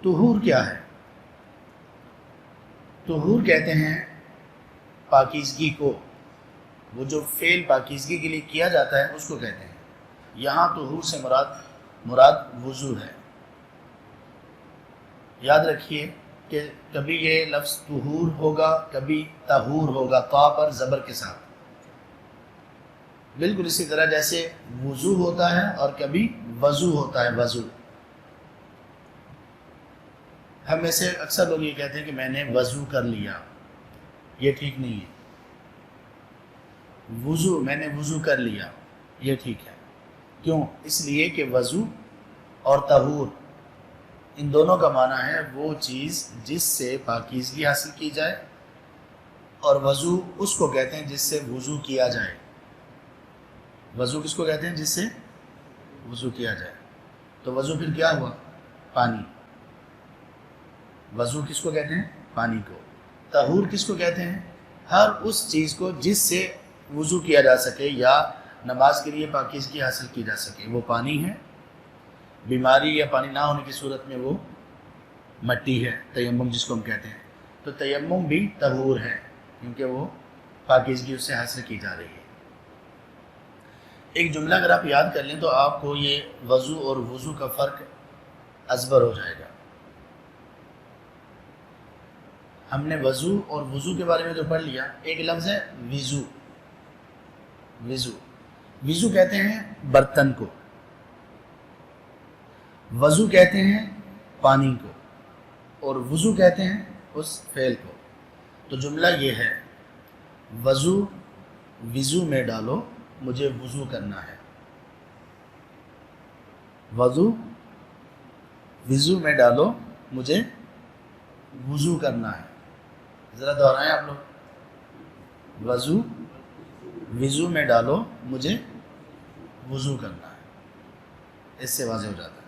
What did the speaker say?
طہور کیا ہے؟ طہور کہتے ہیں پاکیزگی کو، وہ جو فعل پاکیزگی کے لیے کیا جاتا ہے اس کو کہتے ہیں۔ یہاں طہور سے مراد وضو ہے۔ یاد رکھیے کہ کبھی یہ لفظ طہور ہوگا، کبھی طہور ہوگا، طا پر زبر کے ساتھ، بالکل اسی طرح جیسے وضو ہوتا ہے اور کبھی وضو ہوتا ہے، وضو۔ ہم میں سے اکثر لوگ یہ کہتے ہیں کہ میں نے وضو کر لیا، یہ ٹھیک نہیں ہے۔ وضو، میں نے وضو کر لیا، یہ ٹھیک ہے۔ کیوں؟ اس لیے کہ وضو اور طہور ان دونوں کا معنی ہے وہ چیز جس سے پاکیزگی حاصل کی جائے، اور وضو اس کو کہتے ہیں جس سے وضو کیا جائے۔ وضو کس کو کہتے ہیں؟ جس سے وضو کیا جائے۔ تو وضو پھر کیا ہوا؟ پانی۔ وضو کس کو کہتے ہیں؟ پانی کو۔ طہور کس کو کہتے ہیں؟ ہر اس چیز کو جس سے وضو کیا جا سکے یا نماز کے لیے پاکیزگی حاصل کی جا سکے، وہ پانی ہے۔ بیماری یا پانی نہ ہونے کی صورت میں وہ مٹی ہے، تیمم جس کو ہم کہتے ہیں۔ تو تیمم بھی طہور ہے کیونکہ وہ پاکیزگی اس سے حاصل کی جا رہی ہے۔ ایک جملہ اگر آپ یاد کر لیں تو آپ کو یہ وضو اور وضو کا فرق ازبر ہو جائے گا۔ ہم نے وضو اور وضو کے بارے میں تو پڑھ لیا۔ ایک لفظ ہے وضو۔ وضو، وضو کہتے ہیں برتن کو، وضو کہتے ہیں پانی کو، اور وضو کہتے ہیں اس فعل کو۔ تو جملہ یہ ہے، وضو میں ڈالو، مجھے وضو کرنا ہے۔ وضو میں ڈالو، مجھے وضو کرنا ہے۔ ذرا دہرائیں آپ لوگ، وضو میں ڈالو، مجھے وضو کرنا ہے۔ اس سے واضح ہو جاتا ہے۔